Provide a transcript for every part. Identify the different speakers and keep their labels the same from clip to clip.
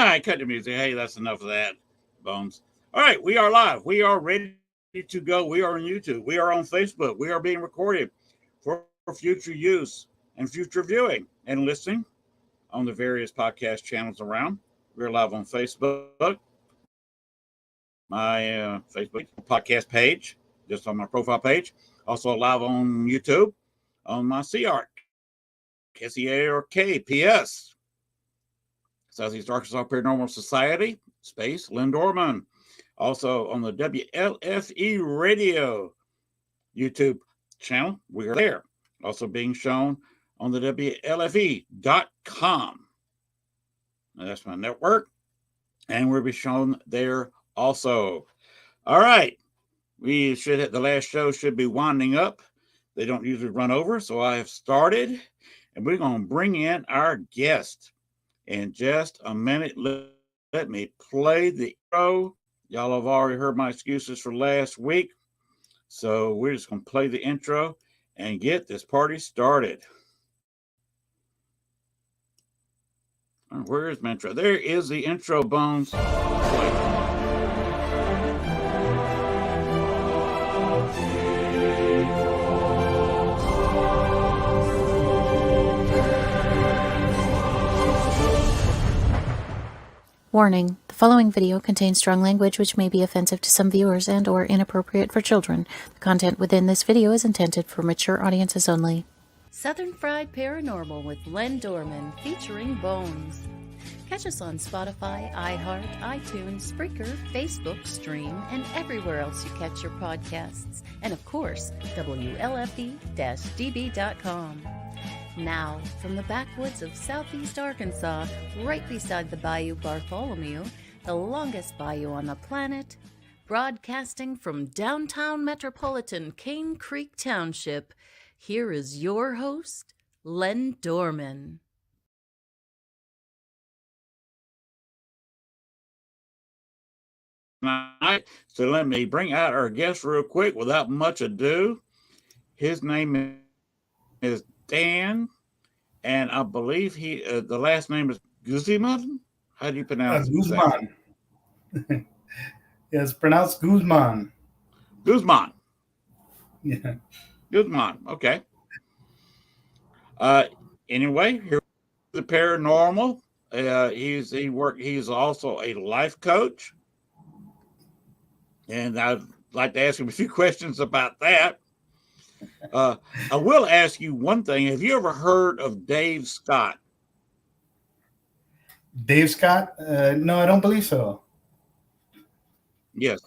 Speaker 1: right, cut the music. Hey, that's enough of that, Bones. All right, we are live. We are ready to go. We are on YouTube. We are on Facebook. We are being recorded for future use and future viewing and listening on the various podcast channels around. We're live on Facebook, my Facebook podcast page, just on my profile page. Also live on YouTube on my CARK, SEARK, Southeast Arkansas Paranormal Society, space, Lynn Dorman. Also on the WLFE Radio YouTube channel, we are there. Also being shown on the WLFE.com. That's my network. And we'll be shown there also. All right. We should hit the last show, should be winding up. They don't usually run over, so I have started. And we're going to bring in our guest in just a minute. Let me play the intro. Y'all have already heard my excuses for last week. So we're just going to play the intro and get this party started. Where is my intro? There is the intro, Bones.
Speaker 2: Warning, the following video contains strong language which may be offensive to some viewers and or inappropriate for children. The content within this video is intended for mature audiences only.
Speaker 3: Southern Fried Paranormal with Len Dorman featuring Bones. Catch us on Spotify, iHeart, iTunes, Spreaker, Facebook, Stream, and everywhere else you catch your podcasts. And of course, WLFE-DB.com. Now, from the backwoods of southeast Arkansas, right beside the Bayou Bartholomew, the longest bayou on the planet, broadcasting from downtown metropolitan Cane Creek Township, here is your host, Len Dorman.
Speaker 1: So let me bring out our guest real quick without much ado. His name is Dan, and I believe the last name is Guzman. How do you pronounce it?
Speaker 4: Guzman. Yes, pronounced Guzman.
Speaker 1: Guzman.
Speaker 4: Yeah.
Speaker 1: Guzman. Okay. Anyway, here's the paranormal. He's also a life coach, and I'd like to ask him a few questions about that. I will ask you one thing. Have you ever heard of Dave Scott?
Speaker 4: Dave Scott? No, I don't believe so.
Speaker 1: Yes.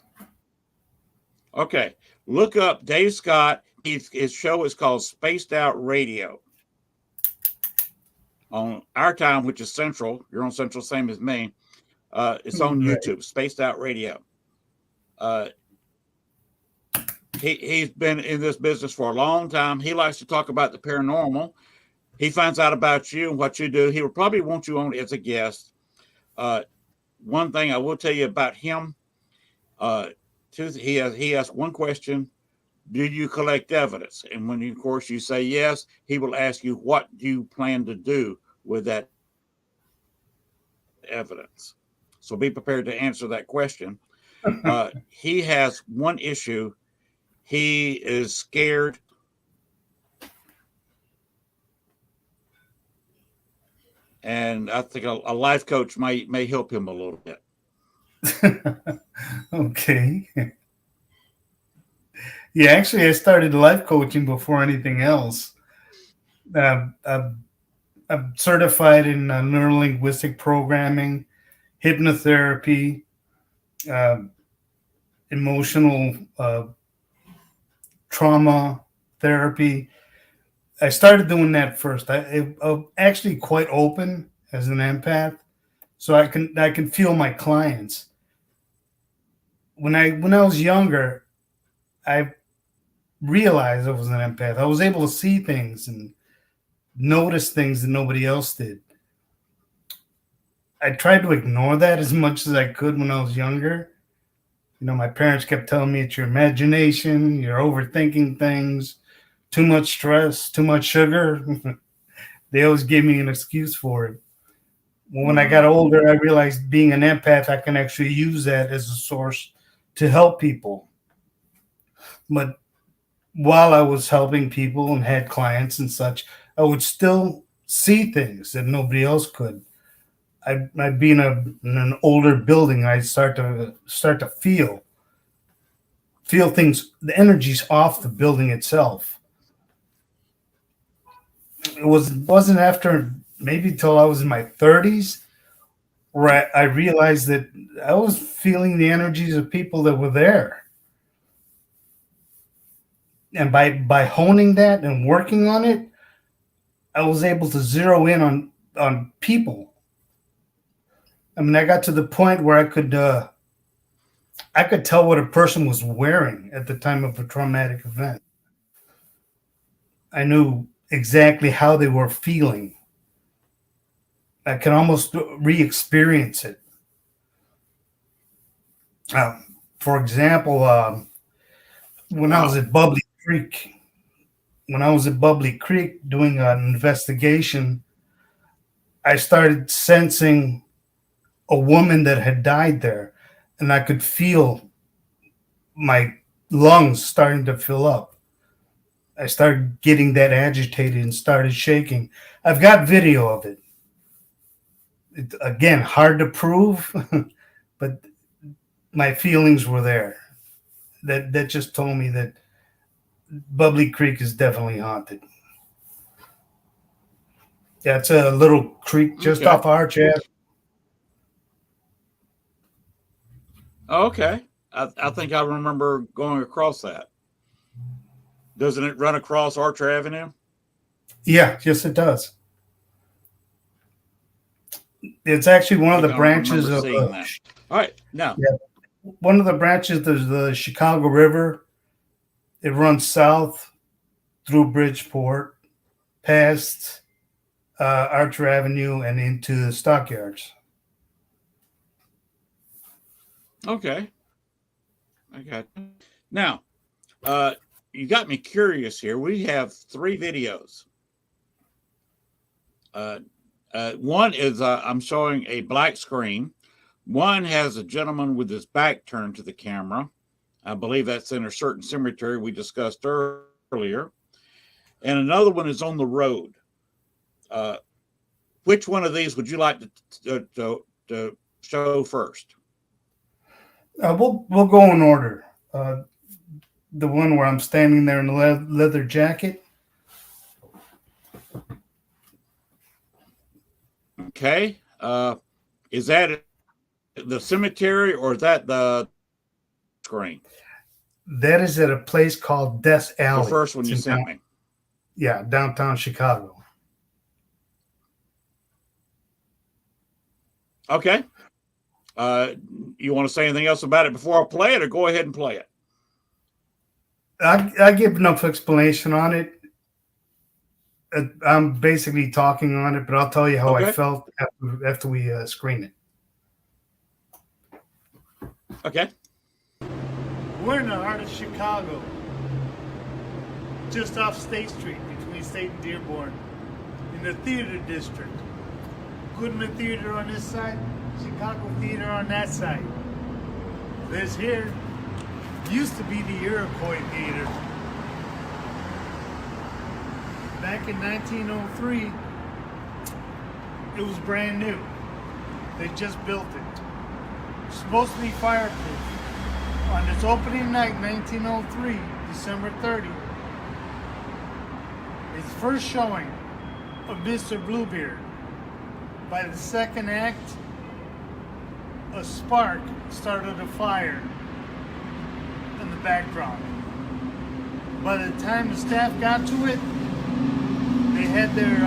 Speaker 1: Okay. Look up Dave Scott. His show is called Spaced Out Radio. On our time, which is Central. You're on Central, same as me. It's on YouTube, Spaced Out Radio. He's been in this business for a long time. He likes to talk about the paranormal. He finds out about you and what you do. He will probably want you on as a guest. One thing I will tell you about him, he has one question: do you collect evidence? And when of course you say yes, he will ask you what do you plan to do with that evidence. So be prepared to answer that question. He has one issue. He is scared. And I think a life coach may help him a little bit.
Speaker 4: Okay. Yeah, actually, I started life coaching before anything else. I'm certified in neurolinguistic programming, hypnotherapy, emotional trauma therapy. I started doing that first. I'm actually quite open as an empath, so I can feel my clients. When I was younger, I realized I was an empath. I was able to see things and notice things that nobody else did. I tried to ignore that as much as I could when I was younger. You know, my parents kept telling me it's your imagination, you're overthinking things, too much stress, too much sugar. They always gave me an excuse for it. When I got older, I realized being an empath, I can actually use that as a source to help people. But while I was helping people and had clients and such, I would still see things that nobody else could. I'd be in an older building. I'd start to feel things. The energy's off the building itself. Wasn't after maybe till I was in my 30s where I realized that I was feeling the energies of people that were there. And by honing that and working on it, I was able to zero in on people. I mean, I got to the point where I could tell what a person was wearing at the time of a traumatic event. I knew exactly how they were feeling. I could almost re-experience it. For example, when I was at Bubbly Creek, doing an investigation, I started sensing a woman that had died there, and I could feel my lungs starting to fill up. I started getting that agitated and started shaking. I've got video of it. Again, hard to prove, but my feelings were there. That just told me that Bubbly Creek is definitely haunted. Yeah, it's a little creek just off Arch Ave.
Speaker 1: Okay. I think I remember going across that. Doesn't it run across Archer Avenue?
Speaker 4: Yeah, yes, it does. It's actually one of the branches of.
Speaker 1: All right, now.
Speaker 4: Yeah, one of the branches. There's the Chicago River. It runs south through Bridgeport, past Archer Avenue, and into the Stockyards.
Speaker 1: Okay. I got you. Now, you got me curious here. We have 3 videos. One is I'm showing a black screen. One has a gentleman with his back turned to the camera. I believe that's in a certain cemetery we discussed earlier. And another one is on the road. Which one of these would you like to show first?
Speaker 4: We'll go in order. The one where I'm standing there in the leather jacket.
Speaker 1: Okay. Is that the cemetery or is that the screen?
Speaker 4: That is at a place called Death Alley.
Speaker 1: The first one you sent me.
Speaker 4: Yeah, downtown Chicago.
Speaker 1: Okay. You want to say anything else about it before I play it, or go ahead and play it?
Speaker 4: I give enough explanation on it. I'm basically talking on it, but I'll tell you how I felt after we screen it.
Speaker 1: Okay.
Speaker 5: We're in the heart of Chicago, just off State Street, between State and Dearborn, in the theater district. Guzman Theater on this side, Chicago Theater on that side. This here used to be the Iroquois Theater. Back in 1903, it was brand new. They just built it. It's supposed to be fireproof. On its opening night, 1903, December 30, its first showing of Mr. Bluebeard. By the second act, a spark started a fire in the backdrop. By the time the staff got to it, they had their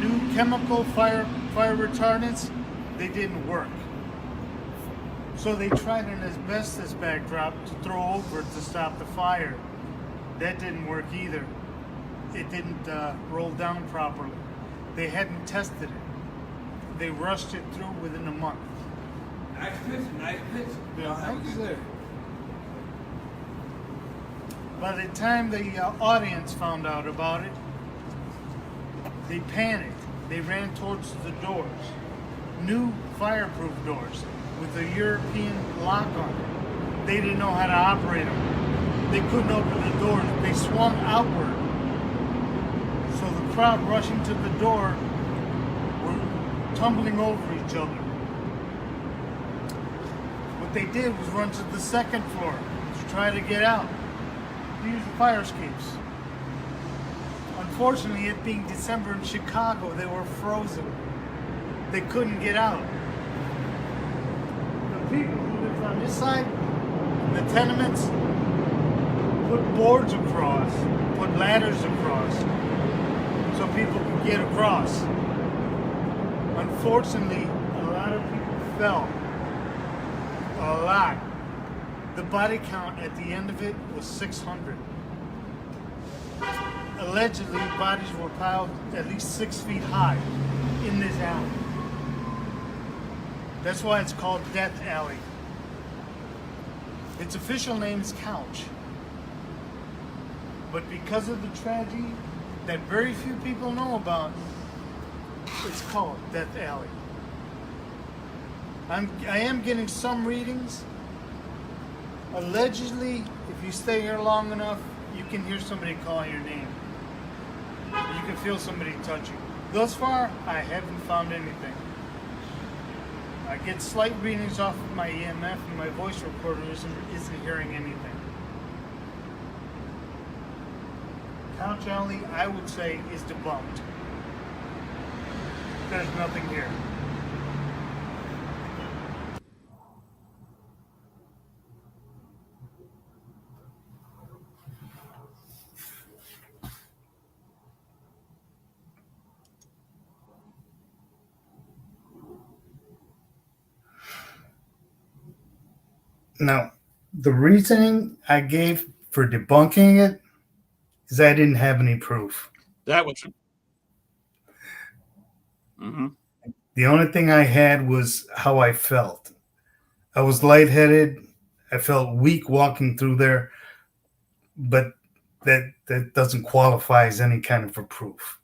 Speaker 5: new chemical fire retardants. They didn't work. So they tried an asbestos backdrop to throw over to stop the fire. That didn't work either. It didn't roll down properly. They hadn't tested it. They rushed it through within a month.
Speaker 6: Nice picture.
Speaker 5: Yeah, thanks there. By the time the audience found out about it, they panicked. They ran towards the doors. new fireproof doors with a European lock on them. They didn't know how to operate them. They couldn't open the doors. They swung outward. So the crowd rushing to the door were tumbling over each other. What they did was run to the second floor to try to get out, to use the fire escapes. Unfortunately, it being December in Chicago, they were frozen. They couldn't get out. The people who lived on this side, the tenements, put boards across, put ladders across, so people could get across. Unfortunately, a lot of people fell. A lot. The body count at the end of it was 600. Allegedly, bodies were piled at least 6 feet high in this alley. That's why it's called Death Alley. Its official name is Couch. But because of the tragedy that very few people know about, it's called Death Alley. I am getting some readings. Allegedly, if you stay here long enough, you can hear somebody calling your name. You can feel somebody touch you. Thus far, I haven't found anything. I get slight readings off of my EMF, and my voice recorder isn't hearing anything. Couch Alley, I would say, is debunked. There's nothing here. Now, the reasoning I gave for debunking it is I didn't have any proof.
Speaker 1: That was. Mm-hmm.
Speaker 4: The only thing I had was how I felt. I was lightheaded. I felt weak walking through there, but that doesn't qualify as any kind of a proof.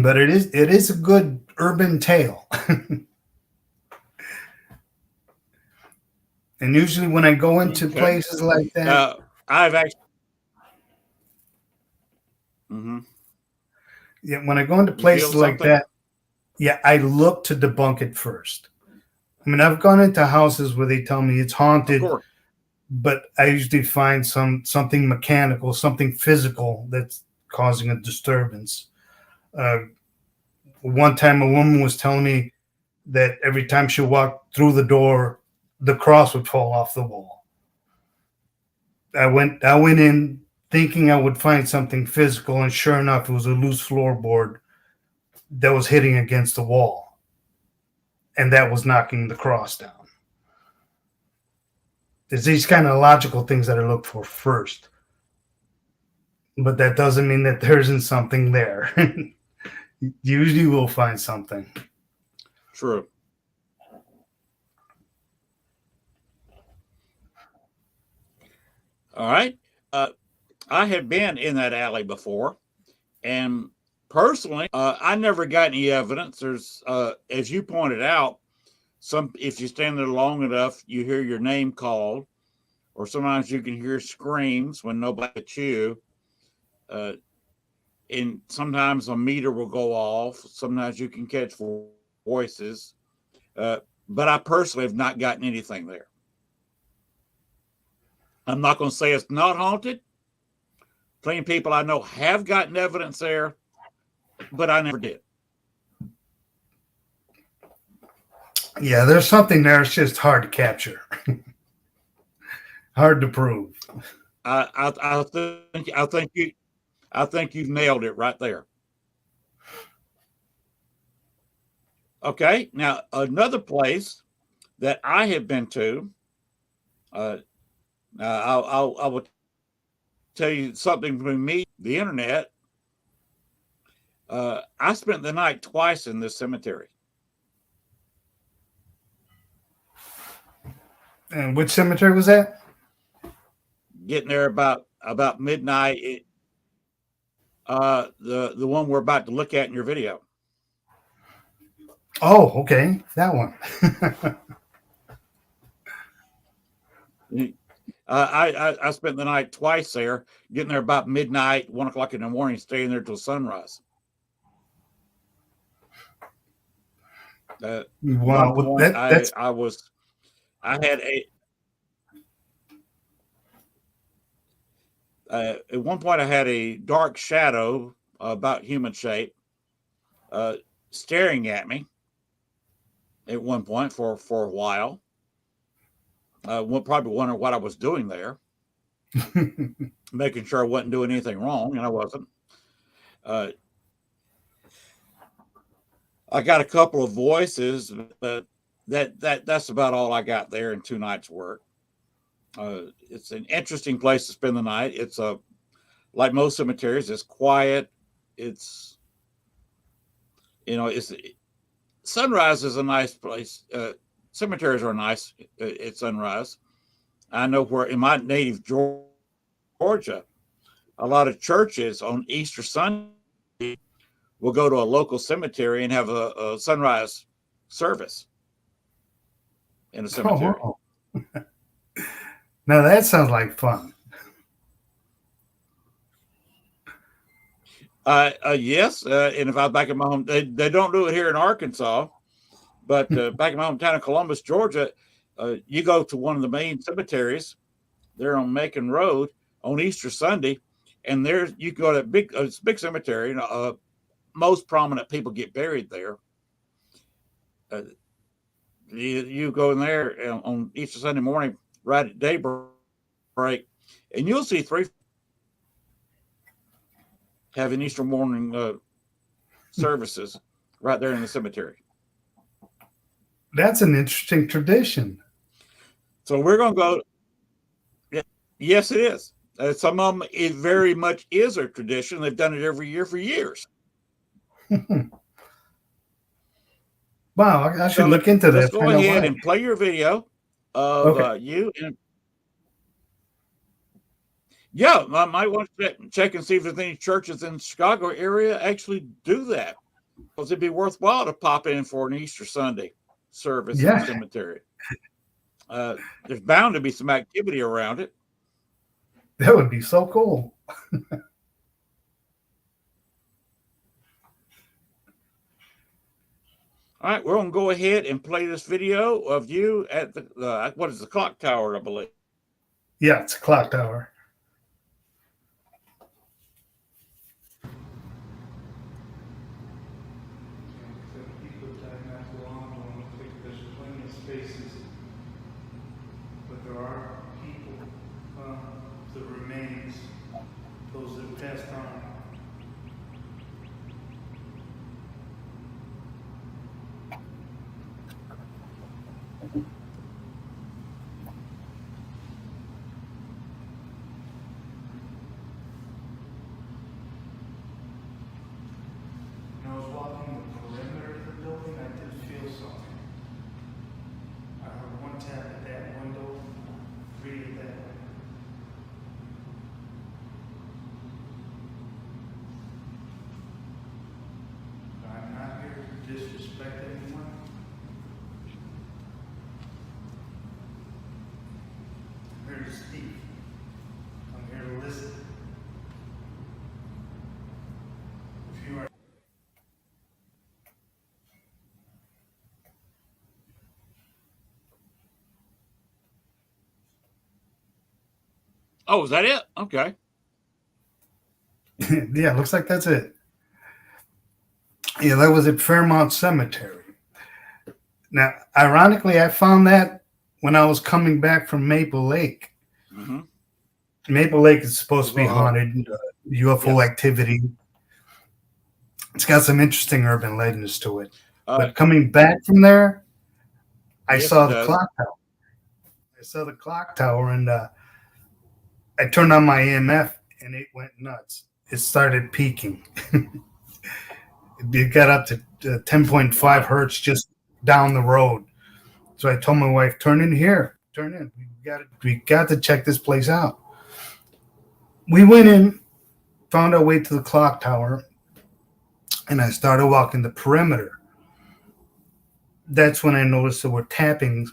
Speaker 4: But it is a good urban tale. And usually when I go into places like that,
Speaker 1: I've actually. Mm-hmm.
Speaker 4: Yeah, when I go into places like that, yeah, I look to debunk it first. I mean, I've gone into houses where they tell me it's haunted, but I usually find something mechanical, something physical that's causing a disturbance. One time, a woman was telling me that every time she walked through the door, the cross would fall off the wall. I went in thinking I would find something physical, and sure enough, it was a loose floorboard that was hitting against the wall, and that was knocking the cross down. There's these kind of logical things that I look for first, but that doesn't mean that there isn't something there. Usually we'll find something.
Speaker 1: True. All right. I have been in that alley before, and personally, I never got any evidence. There's, as you pointed out, if you stand there long enough, you hear your name called, or sometimes you can hear screams when nobody but you. And sometimes a meter will go off. Sometimes you can catch voices. But I personally have not gotten anything there. I'm not going to say it's not haunted. Plenty of people I know have gotten evidence there, but I never did.
Speaker 4: Yeah, there's something there. It's just hard to capture, hard to prove.
Speaker 1: I think you've nailed it right there. Okay, now another place that I have been to. I will tell you something between me, the internet. I spent the night twice in this cemetery.
Speaker 4: And which cemetery was that?
Speaker 1: Getting there about midnight. The one we're about to look at in your video.
Speaker 4: Oh, okay, that one.
Speaker 1: I spent the night twice there, getting there about midnight, 1 o'clock in the morning, staying there till sunrise.
Speaker 4: Wow,
Speaker 1: one point,
Speaker 4: that's
Speaker 1: I had a at one point I had a dark shadow about human shape staring at me at one point for a while. Probably wondering what I was doing there, making sure I wasn't doing anything wrong, and I wasn't. I got a couple of voices, but that's about all I got there in 2 nights' work. It's an interesting place to spend the night. It's like most cemeteries, it's quiet. It's it's Sunrise is a nice place. Cemeteries are nice at sunrise. I know where in my native Georgia, a lot of churches on Easter Sunday will go to a local cemetery and have a sunrise service in a cemetery.
Speaker 4: Oh, wow. Now that sounds like fun.
Speaker 1: Yes, and if I was back in my home, they don't do it here in Arkansas, but back in my hometown of Columbus, Georgia, you go to one of the main cemeteries there on Macon Road on Easter Sunday, and there you go to it's a big cemetery. Most prominent people get buried there. You go in there on Easter Sunday morning, right at daybreak, and you'll see 3 having Easter morning services right there in the cemetery.
Speaker 4: That's an interesting tradition.
Speaker 1: So we're going to go. Yes, it is. Some of them, it very much is a tradition. They've done it every year for years.
Speaker 4: Wow, I should look into
Speaker 1: Let's
Speaker 4: that.
Speaker 1: go ahead and play your video of you. Yeah, I might want to check and see if there's any churches in the Chicago area actually do that, because it'd be worthwhile to pop in for an Easter Sunday service in the cemetery. There's bound to be some activity around it.
Speaker 4: That would be so cool.
Speaker 1: All right, we're going to go ahead and play this video of you at the what is the clock tower, I believe.
Speaker 4: Yeah, it's a clock tower.
Speaker 5: People died not too long ago. There's plenty of spaces, but there are people, the remains, those that passed on. When I was walking the perimeter of the building, I did feel something. I heard one tap at that window, 3 at that window. I'm not here to disrespect anyone. I'm here to speak. I'm here to listen. If you are
Speaker 1: Oh, is that it? Okay.
Speaker 4: Yeah, looks like that's it. Yeah, that was at Fairmount Cemetery. Now, ironically, I found that when I was coming back from Maple Lake.
Speaker 1: Mm-hmm.
Speaker 4: Maple Lake is supposed to be haunted, UFO activity. It's got some interesting urban legends to it. But coming back from there, I saw the clock tower. I saw the clock tower, and I turned on my EMF, and it went nuts. It started peaking. It got up to 10.5 hertz just down the road. So I told my wife, turn in here. Turn in. We got to check this place out. We went in. found our way to the clock tower, and I started walking the perimeter. That's when I noticed there were tappings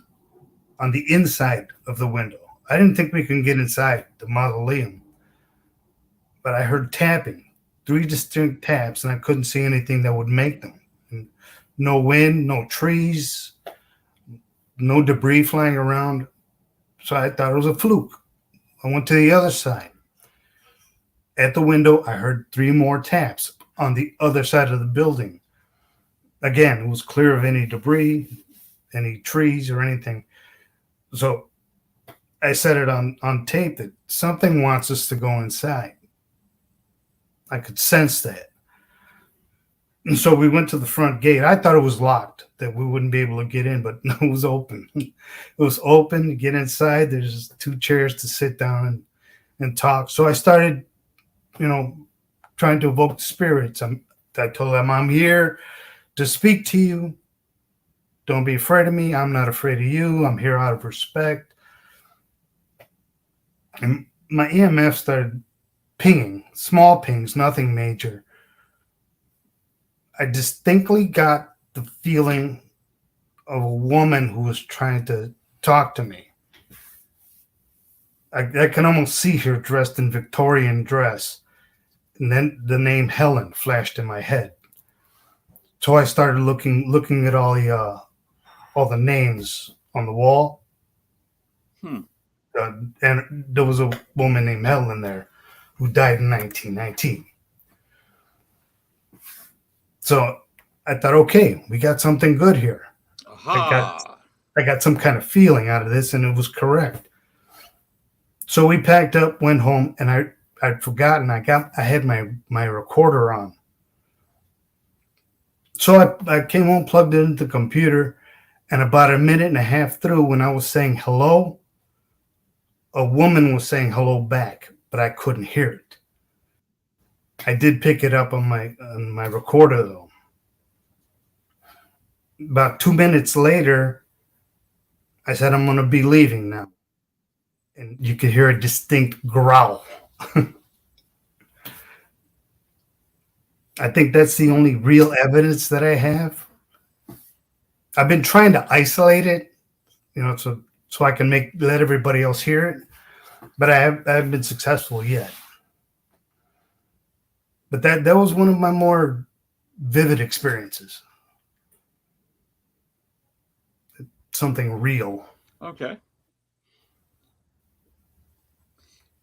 Speaker 4: on the inside of the window. I didn't think we could get inside the mausoleum, but I heard tapping, 3 distinct taps, and I couldn't see anything that would make them. And no wind, no trees, no debris flying around. So I thought it was a fluke. I went to the other side. At the window, I heard 3 more taps on the other side of the building. Again, it was clear of any debris, any trees or anything. So I said it on tape that something wants us to go inside. I could sense that. And so we went to the front gate. I thought it was locked, that we wouldn't be able to get in, but no, it was open. It was open. You get inside. There's just 2 chairs to sit down and talk. So I started, trying to evoke the spirits. I told them, I'm here to speak to you. Don't be afraid of me. I'm not afraid of you. I'm here out of respect. And my EMF started pinging, small pings, nothing major. I distinctly got the feeling of a woman who was trying to talk to me. I can almost see her dressed in Victorian dress. And then the name Helen flashed in my head. So I started looking at all the names on the wall. And there was a woman named Helen there who died in 1919. So I thought, okay, we got something good here. I got some kind of feeling out of this, and it was correct. So we packed up, went home, and I'd forgotten I had my recorder on. So I came home, plugged it into the computer, and about a minute and a half through, when I was saying hello, a woman was saying hello back, but I couldn't hear it. I did pick it up on my recorder, though. About 2 minutes later, I said, I'm going to be leaving now. And you could hear a distinct growl. I think that's the only real evidence that I have. I've been trying to isolate it, so I can let everybody else hear it, but I haven't been successful yet. But that was one of my more vivid experiences. Something real.
Speaker 1: Okay.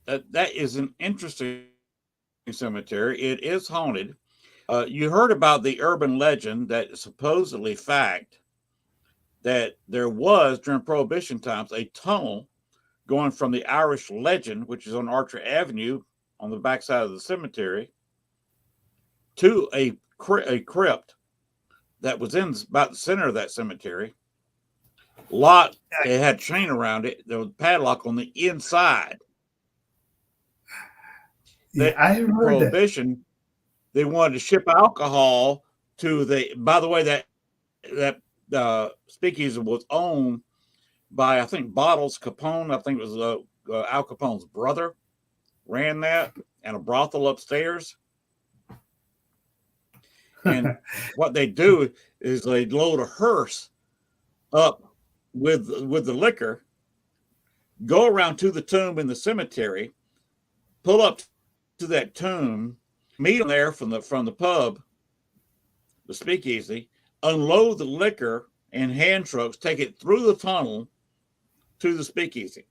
Speaker 1: That is an interesting cemetery. It is haunted. You heard about the urban legend that supposedly fact that there was, during Prohibition times, a tunnel going from the Irish Legend, which is on Archer Avenue on the backside of the cemetery, to a crypt that was in about the center of that cemetery. It had a chain around it. There was a padlock on the inside.
Speaker 4: Yeah, I heard
Speaker 1: Prohibition, they wanted to ship alcohol to by the way, that speakeasy was owned by, I think, Bottles Capone. I think it was Al Capone's brother ran that, and a brothel upstairs. And what they do is they load a hearse up with the liquor, go around to the tomb in the cemetery, pull up to that tomb, meet them there from the pub, the speakeasy, unload the liquor in hand trucks, take it through the tunnel to the speakeasy.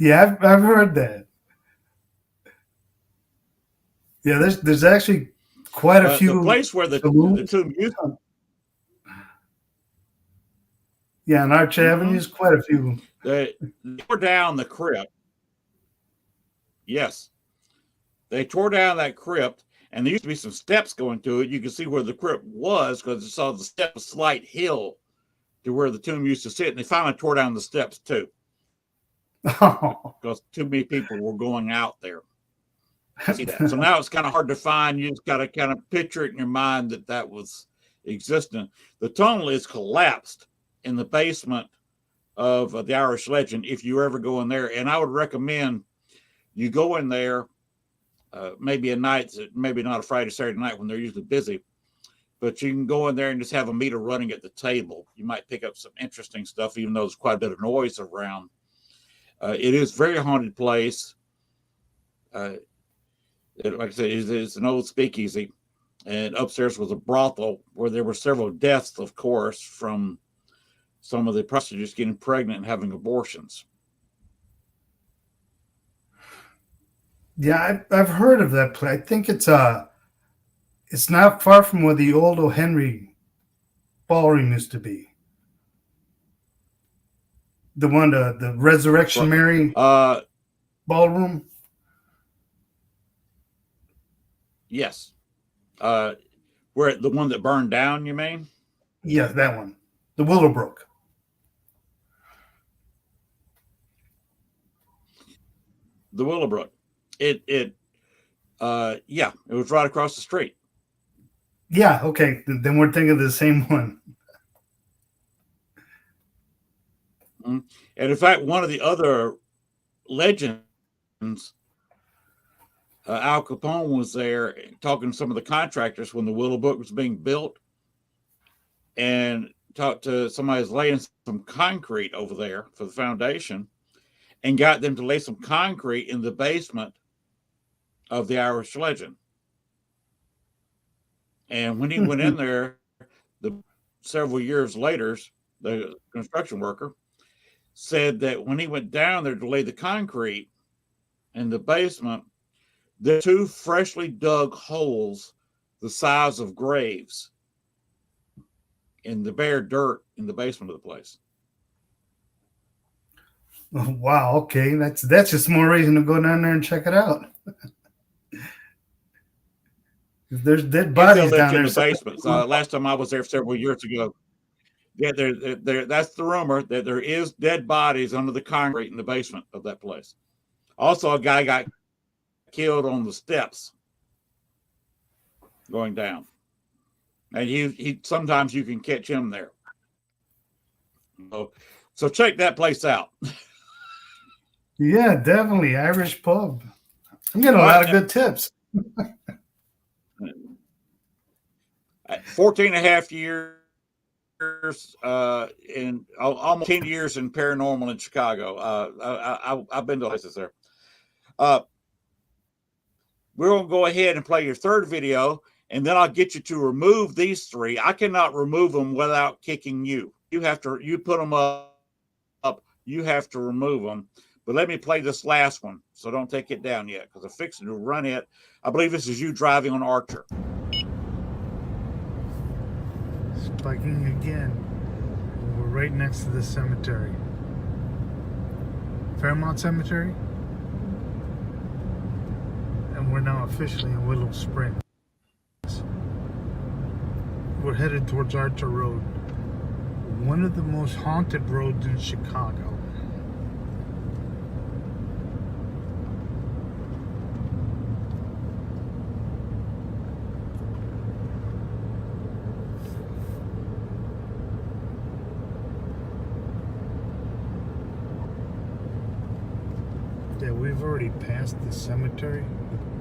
Speaker 4: Yeah, I've heard that. Yeah, there's actually quite a few.
Speaker 1: The place where the tomb used to.
Speaker 4: Yeah, on Arch Avenue is quite a few.
Speaker 1: They tore down the crypt. Yes. They tore down that crypt, and there used to be some steps going to it. You can see where the crypt was because it saw the step, a slight hill to where the tomb used to sit, and they finally tore down the steps too. Because too many people were going out there. See that. So now it's kind of hard to find. You just got to kind of picture it in your mind that was existent. The tunnel is collapsed in the basement of the Irish Legend if you ever go in there. And I would recommend You go in there, maybe a night, maybe not a Friday, Saturday night when they're usually busy, but you can go in there and just have a meter running at the table. You might pick up some interesting stuff, even though there's quite a bit of noise around. It is a very haunted place. Like I said, it's an old speakeasy. And upstairs was a brothel where there were several deaths, of course, from some of the prostitutes getting pregnant and having abortions.
Speaker 4: Yeah, I've heard of that place. I think it's not far from where the old O'Henry ballroom used to be. The one, the Resurrection Mary ballroom.
Speaker 1: Yes. Where the one that burned down, you mean?
Speaker 4: Yeah, that one. The Willowbrook.
Speaker 1: The Willowbrook. It was right across the street.
Speaker 4: Yeah, okay. Then we're thinking of the same one.
Speaker 1: And in fact, one of the other legends, Al Capone was there talking to some of the contractors when the Willowbrook was being built, and talked to somebody who's laying some concrete over there for the foundation, and got them to lay some concrete in the basement of the Irish Legend. And when he went in there, several years later, the construction worker said that when he went down there to lay the concrete in the basement, there were 2 freshly dug holes the size of graves in the bare dirt in the basement of the place.
Speaker 4: Oh, wow, okay. That's just more reason to go down there and check it out. There's dead bodies down there
Speaker 1: in the basement. Last time I was there several years ago, yeah, that's the rumor that there is dead bodies under the concrete in the basement of that place. Also, a guy got killed on the steps going down, and he sometimes you can catch him there. So check that place out.
Speaker 4: Yeah, definitely. Irish pub. I'm getting a lot of good tips.
Speaker 1: 14 and a half years in almost 10 years in paranormal in Chicago. I've been to places there. We're going to go ahead and play your third video, and then I'll get you to remove these 3. I cannot remove them without kicking you. You put them up, you have to remove them. But let me play this last one, so don't take it down yet, because I'm fixing to run it. I believe this is you driving on Archer.
Speaker 5: Spiking again. We're right next to the cemetery. Fairmount Cemetery. And we're now officially in Willow Springs. We're headed towards Archer Road. One of the most haunted roads in Chicago. Yeah, we've already passed the cemetery.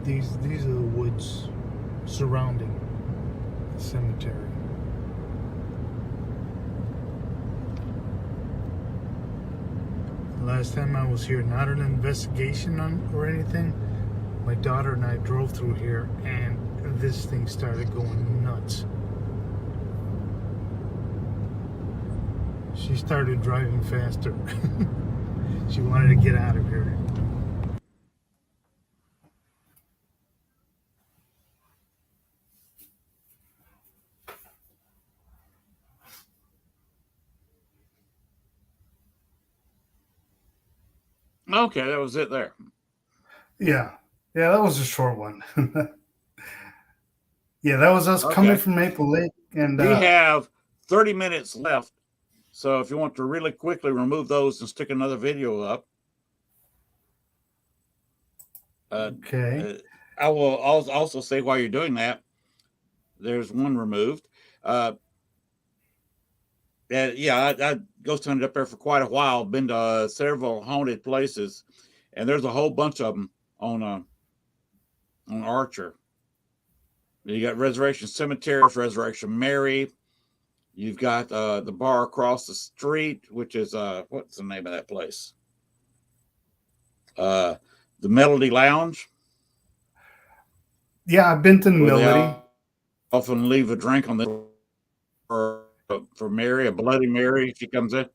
Speaker 5: These are the woods surrounding the cemetery. Last time I was here, not an investigation or anything. My daughter and I drove through here, and this thing started going nuts. She started driving faster. She wanted to get out of here.
Speaker 1: Okay, that was it there.
Speaker 4: Yeah, that was a short one. Yeah, that was us coming from Maple Lake. And
Speaker 1: we have 30 minutes left. So if you want to really quickly remove those and stick another video up.
Speaker 4: Okay.
Speaker 1: I will also say while you're doing that, there's one removed. I ghost hunted up there for quite a while. Been to several haunted places, and there's a whole bunch of them on Archer. You got Resurrection Cemetery, Resurrection Mary. You've got the bar across the street, which is what's the name of that place? The Melody Lounge.
Speaker 4: Yeah, I've been to the
Speaker 1: Where
Speaker 4: Melody.
Speaker 1: they often leave a drink on the for Mary, a Bloody Mary. She comes in.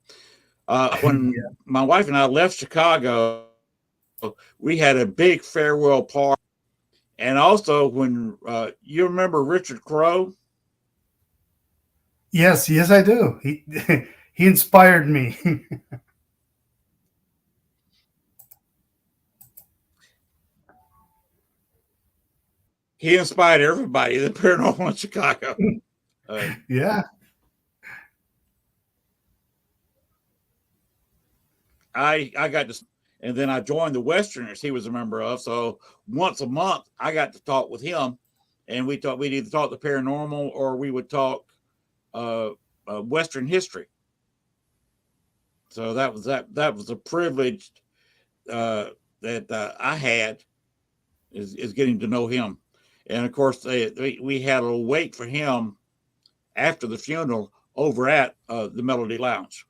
Speaker 1: When my wife and I left Chicago, we had a big farewell party. And also, when you remember Richard Crowe?
Speaker 4: Yes, I do. He he inspired me.
Speaker 1: He inspired everybody, the paranormal in Chicago.
Speaker 4: Yeah.
Speaker 1: I got to, and then I joined the Westerners he was a member of. So once a month, I got to talk with him, and we'd either talk the paranormal or we would talk Western history. So that was a privilege that I had is getting to know him. And of course, we had a little wait for him after the funeral over at the Melody Lounge,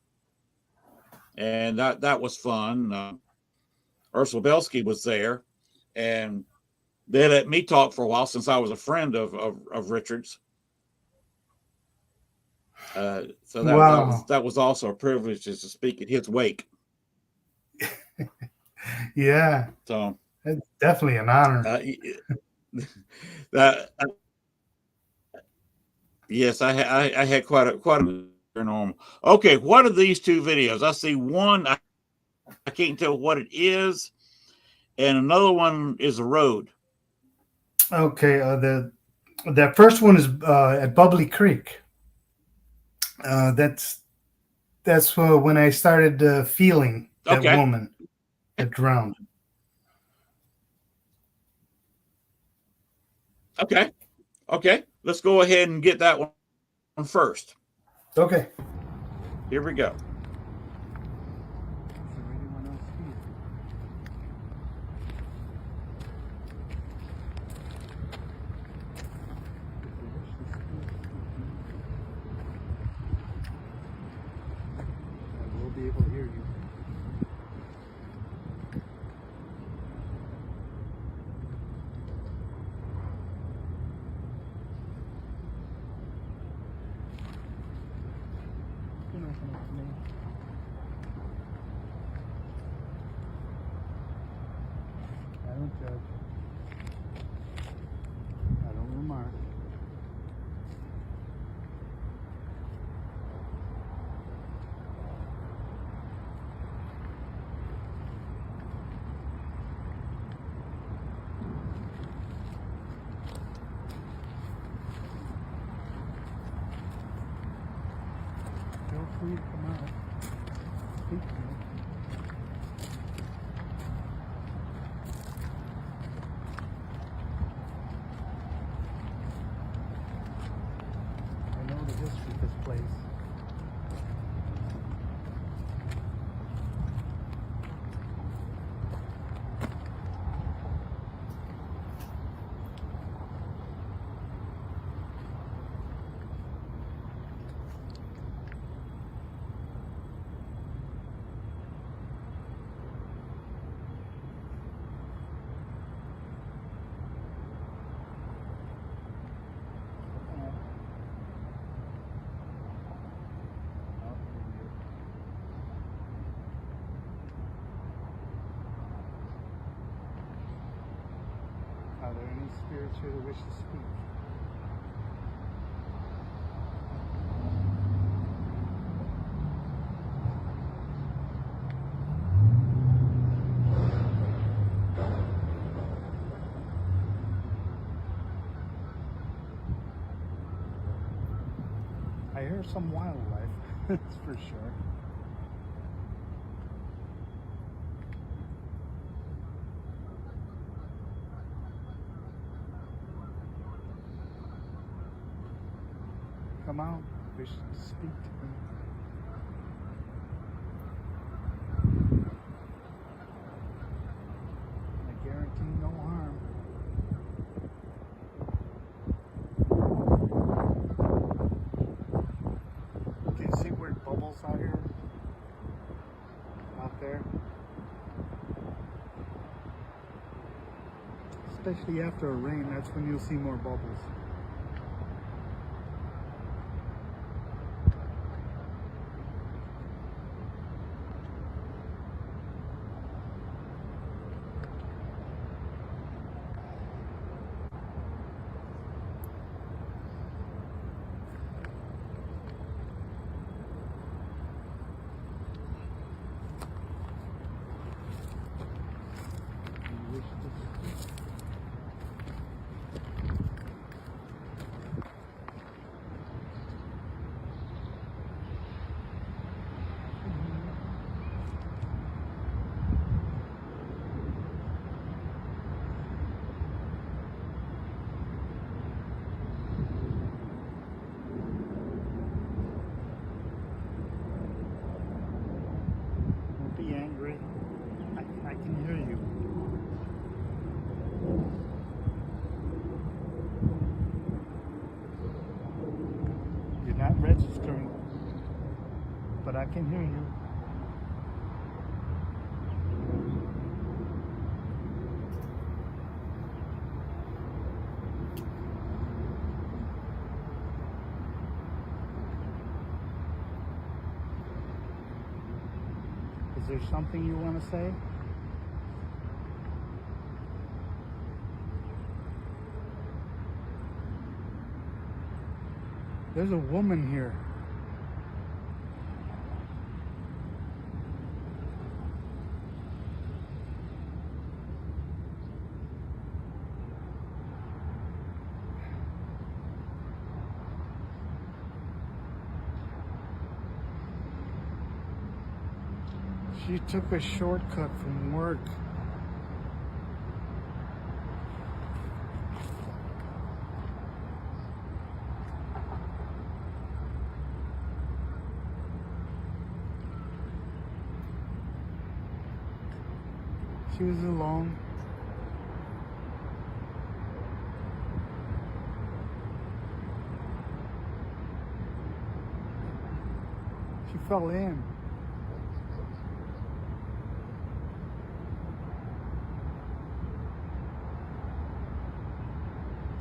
Speaker 1: and that was fun. Ursula Belsky was there, and they let me talk for a while since I was a friend of Richard's. So that was also a privilege to speak at his wake.
Speaker 4: Yeah.
Speaker 1: So
Speaker 4: it's definitely an honor.
Speaker 1: Yes, I had quite a paranormal. Okay, what are these two videos? I see one. I can't tell what it is, and another one is a road.
Speaker 4: Okay, that first one is at Bubbly Creek. That's when I started feeling that woman that drowned.
Speaker 1: Okay. Let's go ahead and get that one first.
Speaker 4: Okay.
Speaker 1: Here we go.
Speaker 7: I will be able to hear you. I don't judge. I don't remark. Feel free to come out. Speak to me. I know the history of this place. Are there any spirits here that wish to speak? I hear some wildlife, that's for sure. Come out, wish to speak to me. I guarantee especially after a rain. That's when you'll see more bubbles. Don't be angry. I can hear you. You're not registering, but I can hear you. Is there something you want to say? There's a woman here. She took a shortcut from work. She was alone. She fell in.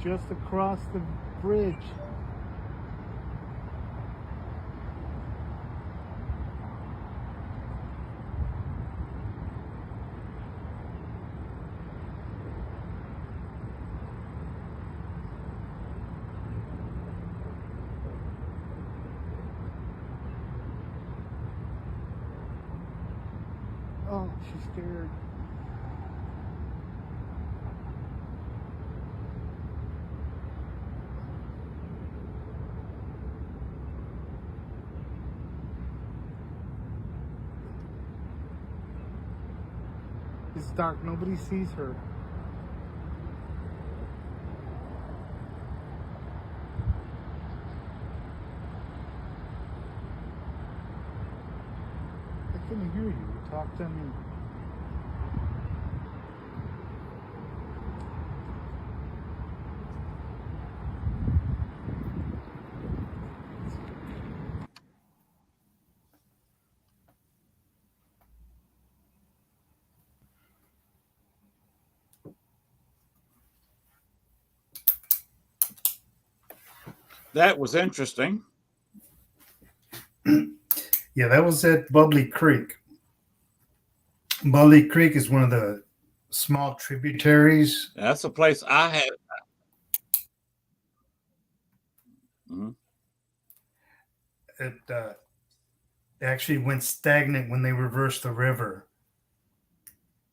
Speaker 7: Just across the bridge. Oh, she's scared. It's dark, nobody sees her. I can hear you. Talk to me.
Speaker 1: That was interesting.
Speaker 4: Yeah, that was at Bubbly Creek. Bubbly Creek is one of the small tributaries.
Speaker 1: That's a place I had. Mhm.
Speaker 4: It actually went stagnant when they reversed the river.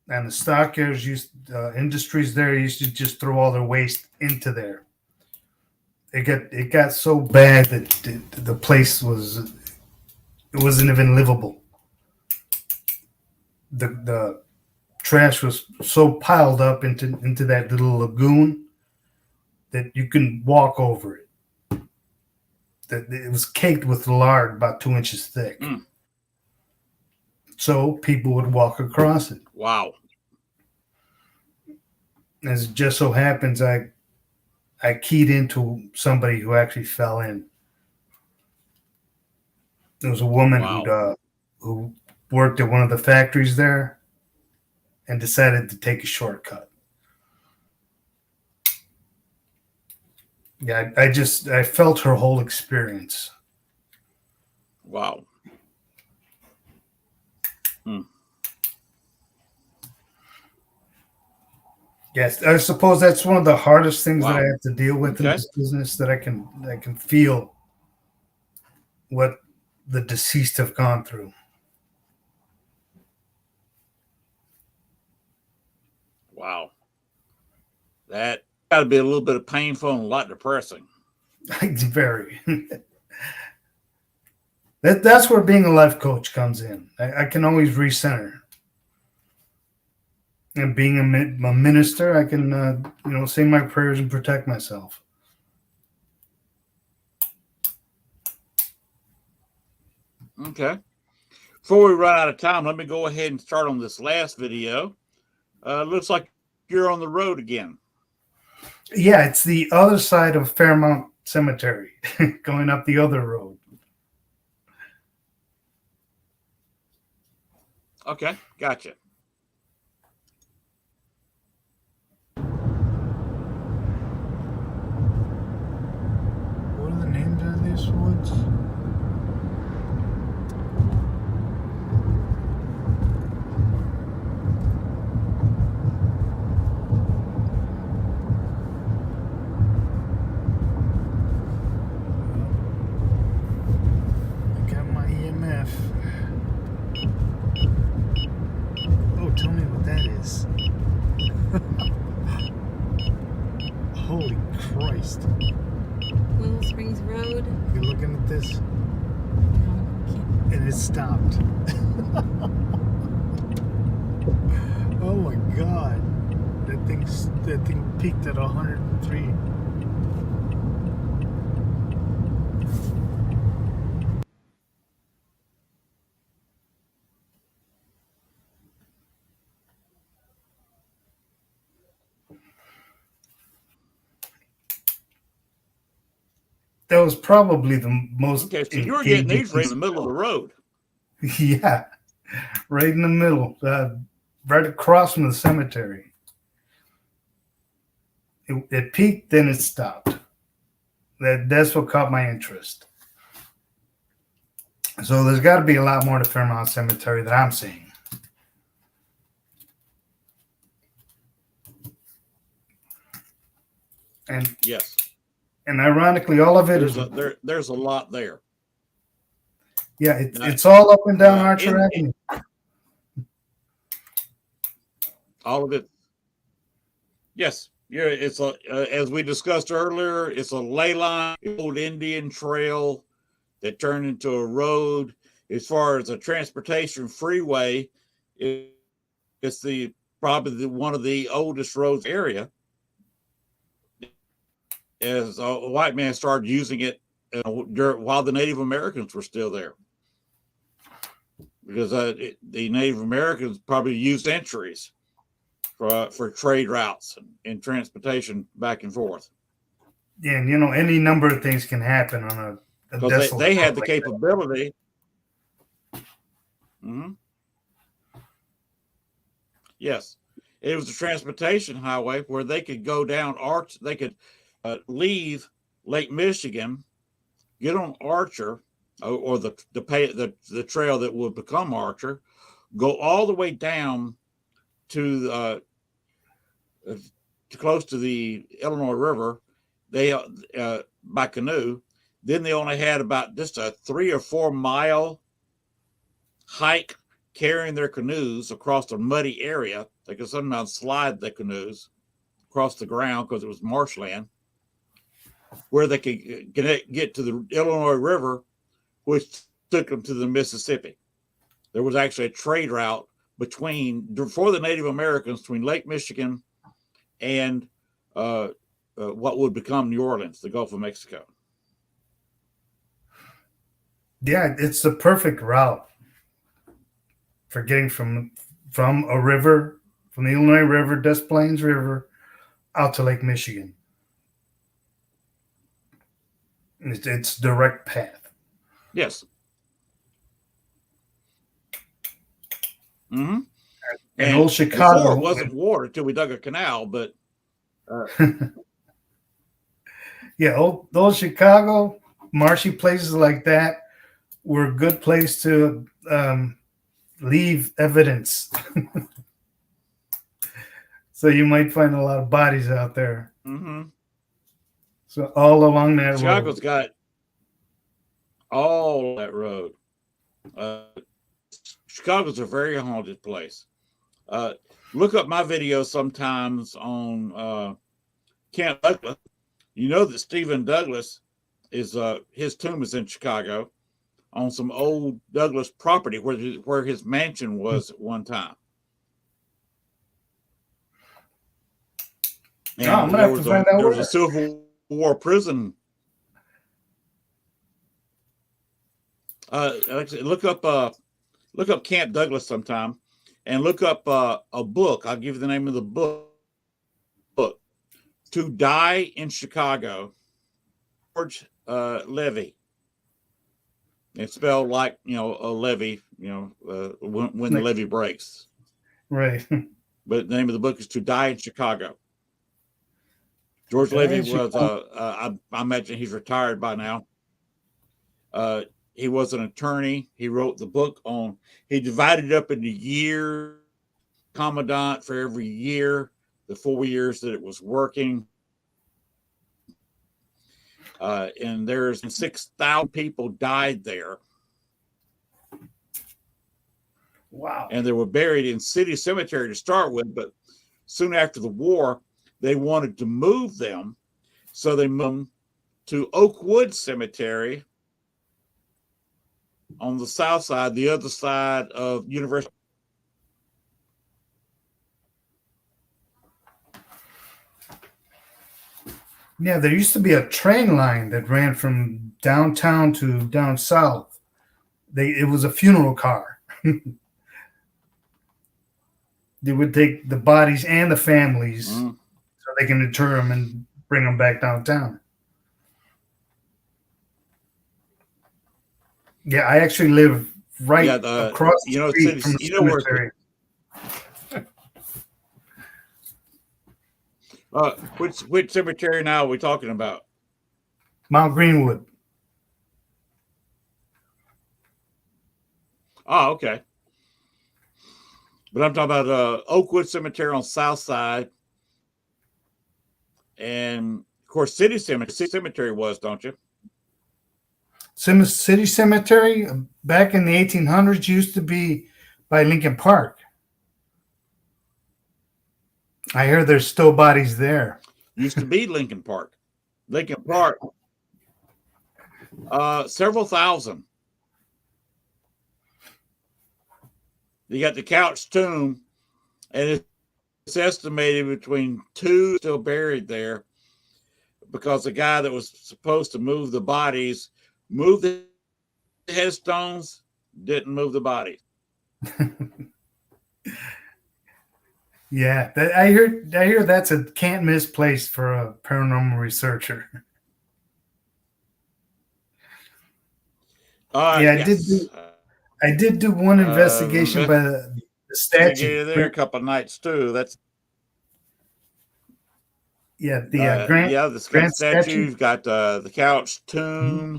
Speaker 4: And the stockyards industries there used to just throw all their waste into there. It got so bad that the place wasn't even livable. The trash was so piled up into that little lagoon that you can walk over it. That it was caked with lard about 2 inches thick.
Speaker 1: Mm.
Speaker 4: So people would walk across it.
Speaker 1: Wow.
Speaker 4: As it just so happens, I keyed into somebody who actually fell in. There was a woman
Speaker 1: Wow.
Speaker 4: who worked at one of the factories there and decided to take a shortcut. Yeah, I felt her whole experience.
Speaker 1: Wow.
Speaker 4: Yes, I suppose that's one of the hardest things that I
Speaker 1: Wow.
Speaker 4: have to deal with in
Speaker 1: Okay.
Speaker 4: this business, that I can feel what the deceased have gone through.
Speaker 1: Wow. That got to be a little bit of painful and a lot depressing.
Speaker 4: It's very. That's where being a life coach comes in. I can always recenter. And being a minister, I can say my prayers and protect myself.
Speaker 1: Okay. Before we run out of time, let me go ahead and start on this last video. Looks like you're on the road again.
Speaker 4: Yeah, it's the other side of Fairmount Cemetery, going up the other road.
Speaker 1: Okay, gotcha.
Speaker 7: What are the names of these woods? I got my EMF. Oh, tell me what that is. Holy Christ.
Speaker 8: Willow Springs Road.
Speaker 7: You're looking at this? And it stopped. Oh my God. That thing peaked at 103.
Speaker 4: That was probably the most
Speaker 1: Okay, so you were getting
Speaker 4: engaging
Speaker 1: these right in
Speaker 4: piece.
Speaker 1: the middle of the road.
Speaker 4: Yeah, right in the middle, right across from the cemetery. It peaked, then it stopped. That's what caught my interest. So there's got to be a lot more to Fairmount Cemetery that I'm seeing. And
Speaker 1: Yes.
Speaker 4: and ironically, all of it is
Speaker 1: There's a lot there.
Speaker 4: yeah, it's all up and down Archer Avenue.
Speaker 1: All of it. Yes. Yeah, it's a as we discussed earlier, it's a ley line, old Indian trail that turned into a road. As far as a transportation freeway, it's probably one of the oldest roads area. As a white man started using it while the Native Americans were still there, because the Native Americans probably used entries for trade routes and transportation back and forth.
Speaker 4: Yeah, and any number of things can happen on a
Speaker 1: Because they had the
Speaker 4: like
Speaker 1: capability. Mm-hmm. Yes, it was a transportation highway where they could go down Arch. They could leave Lake Michigan, get on Archer, or the trail that would become Archer, go all the way down to close to the Illinois River. They by canoe. Then they only had about just a 3 or 4 mile hike carrying their canoes across a muddy area. They could sometimes slide the canoes across the ground because it was marshland, where they could get to the Illinois River, which took them to the Mississippi. There was actually a trade route for the Native Americans between Lake Michigan and what would become New Orleans, the Gulf of Mexico.
Speaker 4: Yeah, it's the perfect route for getting from a river, from the Illinois River, Des Plaines River, out to Lake Michigan. It's direct path.
Speaker 1: Yes. Mm-hmm.
Speaker 4: And old Chicago.
Speaker 1: Before it wasn't water until we dug a canal, but
Speaker 4: Yeah, those Chicago marshy places like that were a good place to leave evidence. So you might find a lot of bodies out there.
Speaker 1: Mm-hmm.
Speaker 4: So all along that
Speaker 1: Chicago's
Speaker 4: road.
Speaker 1: got all that road. Chicago's a very haunted place. Look up my videos sometimes on Camp Douglas. You know that Stephen Douglas is his tomb is in Chicago on some old Douglas property where his mansion was at one time. And
Speaker 4: I'm gonna have to find out
Speaker 1: there was
Speaker 4: where.
Speaker 1: a Civil War prison. Actually, look up Camp Douglas sometime, and look up a book. I'll give you the name of the book. To Die in Chicago, George Levy. It's spelled like a levee, when the levee breaks.
Speaker 4: Right.
Speaker 1: But the name of the book is To Die in Chicago. George Levy was I imagine he's retired by now. He was an attorney. He wrote the book he divided it up into years, commandant for every year, the 4 years that it was working. And there's 6,000 people died there.
Speaker 4: Wow.
Speaker 1: And they were buried in City Cemetery to start with, but soon after the war, they wanted to move them. So they moved them to Oakwood Cemetery on the south side, the other side of University.
Speaker 4: Yeah, there used to be a train line that ran from downtown to down south. It was a funeral car. They would take the bodies and the families so they can inter them and bring them back downtown. Yeah, I actually live right across the street from the cemetery.
Speaker 1: Which cemetery now are we talking about?
Speaker 4: Mount Greenwood.
Speaker 1: Oh, okay. But I'm talking about Oakwood Cemetery on South Side, and of course, City Cemetery was, don't you?
Speaker 4: City Cemetery back in the 1800s used to be by Lincoln Park. I hear there's still bodies there.
Speaker 1: Used to be Lincoln Park. Lincoln Park, several thousand. You got the Couch Tomb, and it's estimated between 2 still buried there because the guy that was supposed to move the bodies moved the headstones, didn't move the bodies.
Speaker 4: Yeah, I hear that's a can't miss place for a paranormal researcher.
Speaker 1: Yes.
Speaker 4: I did do one investigation by the statue.
Speaker 1: There a couple of nights too. That's
Speaker 4: the
Speaker 1: Grant statue. You've got the Couch Tomb. Mm-hmm.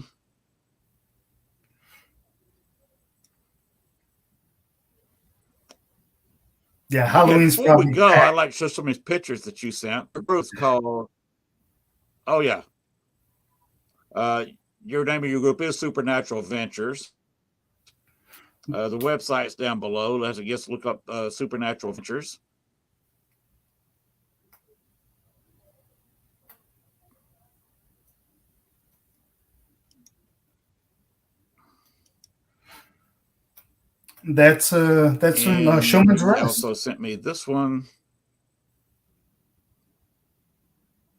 Speaker 4: Yeah, Halloween's
Speaker 1: before
Speaker 4: probably
Speaker 1: we go,
Speaker 4: back.
Speaker 1: I'd like to show some of these pictures that you sent. The group's called. Oh yeah. Your name of your group is Supernatural Ventures. The website's down below. Let's look up Supernatural Ventures.
Speaker 4: That's from Showman's Rest.
Speaker 1: They also sent me this one.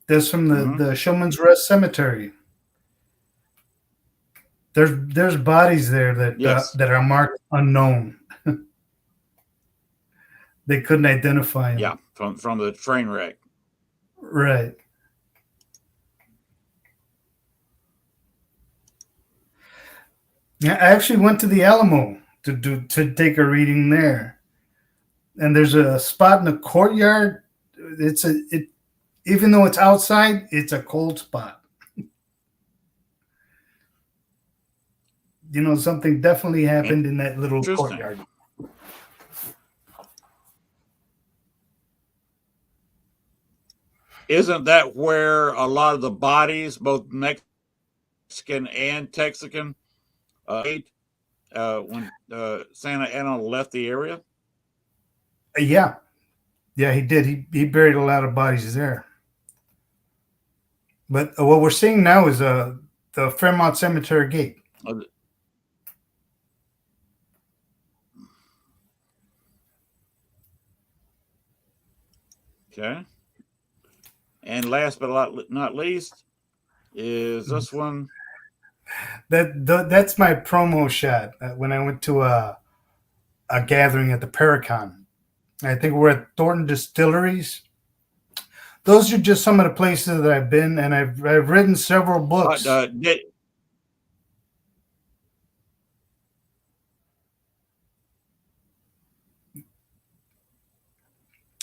Speaker 4: That's from the Showman's Rest Cemetery. There's bodies there that are marked unknown. They couldn't identify them.
Speaker 1: Yeah, from the train wreck.
Speaker 4: Right. Yeah, I actually went to the Alamo to take a reading there, and there's a spot in the courtyard. Even though it's outside, it's a cold spot. something definitely happened in that little
Speaker 1: Interesting.
Speaker 4: courtyard.
Speaker 1: Isn't that where a lot of the bodies, both Mexican and Texican, ate when Santa Anna left the area?
Speaker 4: Yeah, he did. He buried a lot of bodies there. But what we're seeing now is the Fairmont Cemetery gate.
Speaker 1: Okay. And last but not least is this one.
Speaker 4: That's my promo shot when I went to a gathering at the Paracon. I think we're at Thornton Distilleries. Those are just some of the places that I've been, and I've written several books.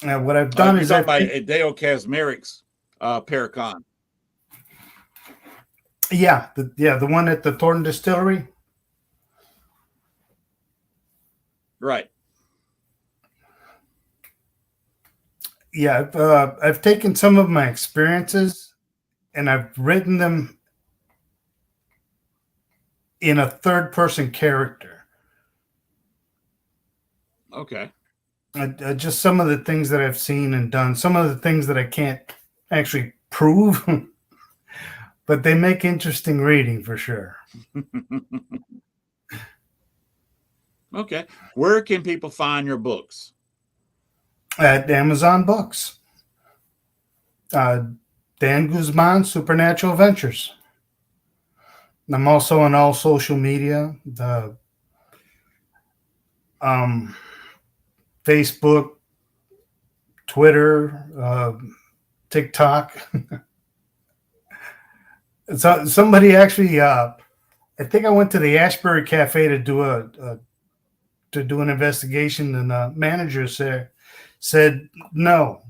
Speaker 4: What I've done is
Speaker 1: I've by Dale Kazmarik's Paracon.
Speaker 4: Yeah, the one at the Thornton Distillery.
Speaker 1: Right.
Speaker 4: Yeah, I've taken some of my experiences and I've written them in a third-person character.
Speaker 1: Okay.
Speaker 4: Just some of the things that I've seen and done, some of the things that I can't actually prove, but they make interesting reading for sure.
Speaker 1: Okay. Where can people find your books?
Speaker 4: At Amazon Books. Dan Guzman, Supernatural Adventures. I'm also on all social media, the Facebook, Twitter, TikTok. So somebody actually, I think I went to the Ashbury Cafe to do an investigation, and the manager said no,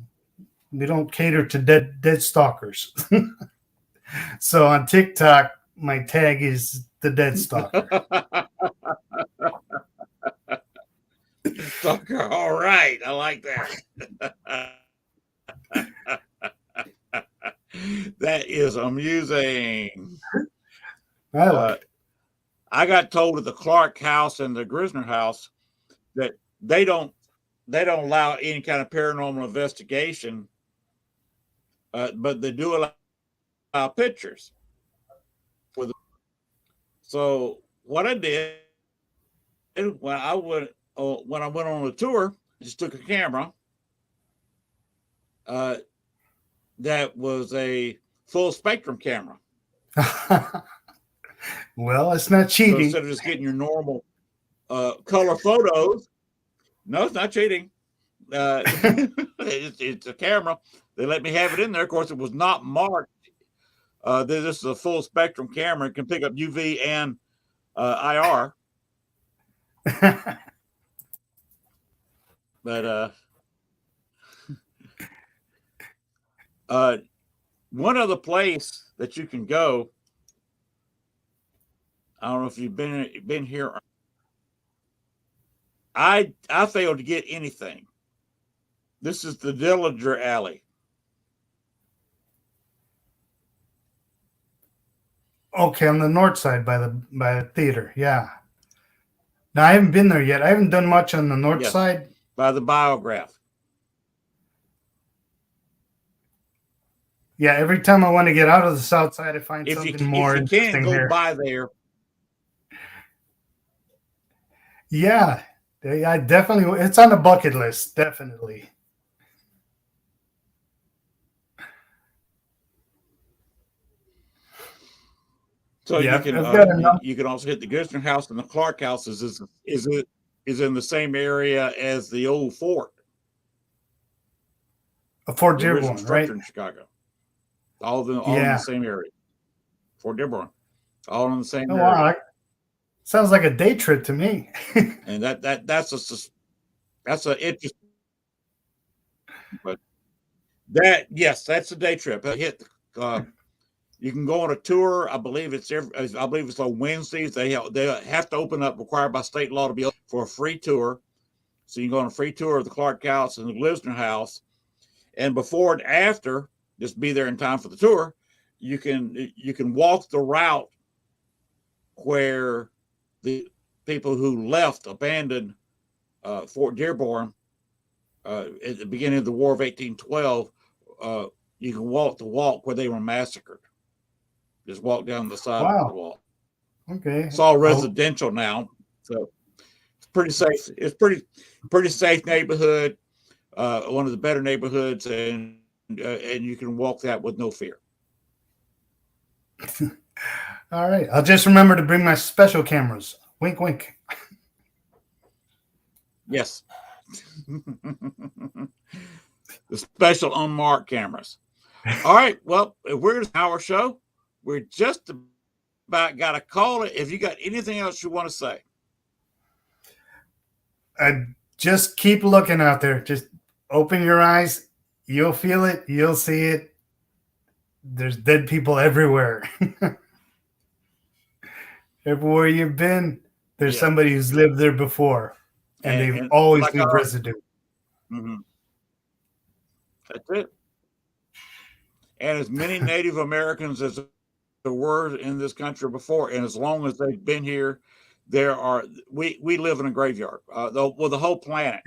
Speaker 4: we don't cater to dead stalkers. So on TikTok, my tag is the Dead Stalker.
Speaker 1: Stalker, all right, I like that. That is amusing. I got told at the Clark house and the Grisner house that they don't allow any kind of paranormal investigation, but they do allow pictures. So what I did when I went on a tour, just took a camera. That was a full spectrum camera.
Speaker 4: Well, it's not cheating.
Speaker 1: So instead of just getting your normal color photos, no, it's not cheating. It's a camera. They let me have it in there. Of course, it was not marked. This is a full spectrum camera. It can pick up UV and IR. But one other place that you can go, I don't know if you've been here. I failed to get anything. This is the Dillinger Alley.
Speaker 4: Okay, on the north side by the theater. Yeah. Now I haven't been there yet. I haven't done much on the north side.
Speaker 1: By the Biograph.
Speaker 4: Yeah, every time I want to get out of the south side, I find something more interesting.
Speaker 1: If you can't go by there.
Speaker 4: Yeah, I definitely. It's on the bucket list, definitely.
Speaker 1: So you can also hit the Guzman house, and the Clark house is in the same area as the old fort.
Speaker 4: Fort Dearborn, right?
Speaker 1: In Chicago. All in the same area. Fort Dearborn. All in the same area. Wow.
Speaker 4: Sounds like a day trip to me.
Speaker 1: And that's a interesting. But that's a day trip. I hit You can go on a tour. I believe it's on Wednesdays. They have to open up, required by state law, to be for a free tour. So you can go on a free tour of the Clark House and the Guzman House, and before and after, just be there in time for the tour. You can walk the route where the people who abandoned Fort Dearborn at the beginning of the War of 1812. You can walk the walk where they were massacred. Just walk down the side of the wall.
Speaker 4: Okay.
Speaker 1: It's all residential now, so it's pretty safe. It's pretty safe neighborhood. One of the better neighborhoods, and you can walk that with no fear.
Speaker 4: All right. I'll just remember to bring my special cameras. Wink, wink.
Speaker 1: Yes. The special unmarked cameras. All right. Well, we're at our show. We're just about got to call it. If you got anything else you want to say,
Speaker 4: just keep looking out there. Just open your eyes. You'll feel it. You'll see it. There's dead people everywhere. Everywhere you've been, there's somebody who's lived there before, and they've always leave residue.
Speaker 1: Mm-hmm. That's it. And as many Native Americans as there were in this country before, and as long as they've been here, we live in a graveyard. The whole planet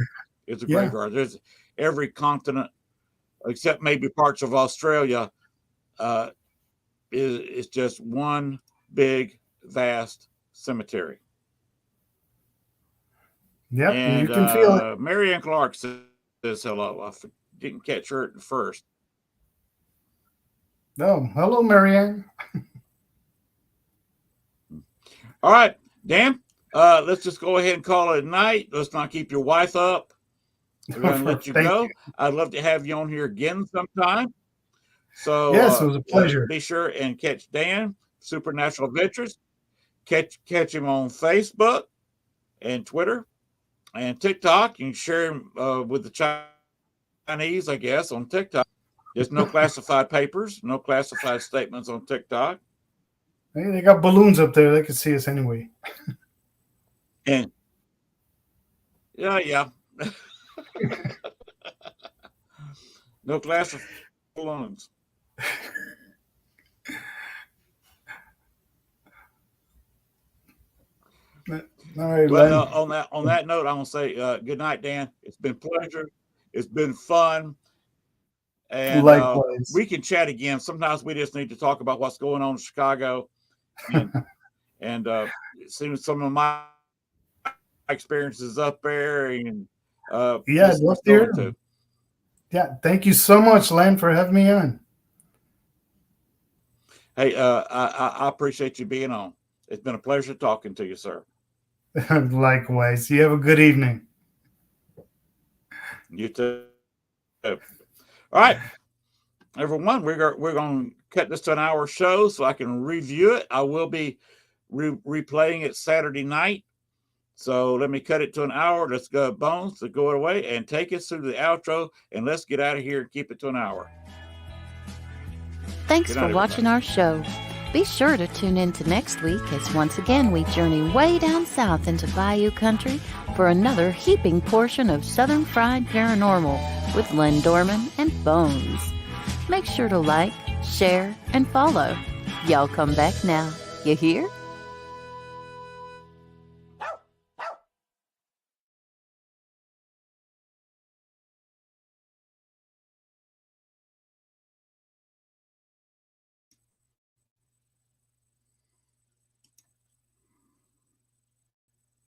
Speaker 1: is a graveyard. There's every continent, except maybe parts of Australia, is just one big, vast cemetery.
Speaker 4: Yep,
Speaker 1: and
Speaker 4: you can feel it.
Speaker 1: Mary Ann Clark says hello. I didn't catch her at first.
Speaker 4: No, hello, Marianne.
Speaker 1: All right, Dan, let's just go ahead and call it a night. Let's not keep your wife up. We're going to let you go. I'd love to have you on here again sometime. So
Speaker 4: yes, it was a pleasure.
Speaker 1: Be sure and catch Dan, Supernatural Adventures. Catch him on Facebook and Twitter and TikTok. You can share him with the Chinese, I guess, on TikTok. There's no classified papers, no classified statements on TikTok.
Speaker 4: Hey, they got balloons up there. They can see us anyway.
Speaker 1: And yeah. No classified balloons.
Speaker 4: All right.
Speaker 1: Well, on that note, I'm gonna say good night, Dan. It's been a pleasure. It's been fun. And we can chat again. Sometimes we just need to talk about what's going on in Chicago, and see some of my experiences up there. And
Speaker 4: I'd love to hear them. Yeah, thank you so much, Len, for having me on.
Speaker 1: Hey, I appreciate you being on. It's been a pleasure talking to you, sir.
Speaker 4: Likewise. You have a good evening.
Speaker 1: You too. All right, everyone, we're going to cut this to an hour show so I can review it. I will be replaying it Saturday night. So let me cut it to an hour. Let's go, Bones, to go away and take us through the outro, and let's get out of here and keep it to an hour.
Speaker 3: Thanks for watching our show. Be sure to tune in to next week as once again we journey way down south into Bayou Country for another heaping portion of Southern Fried Paranormal with Len Dorman and Bones. Make sure to like, share, and follow. Y'all come back now. You hear?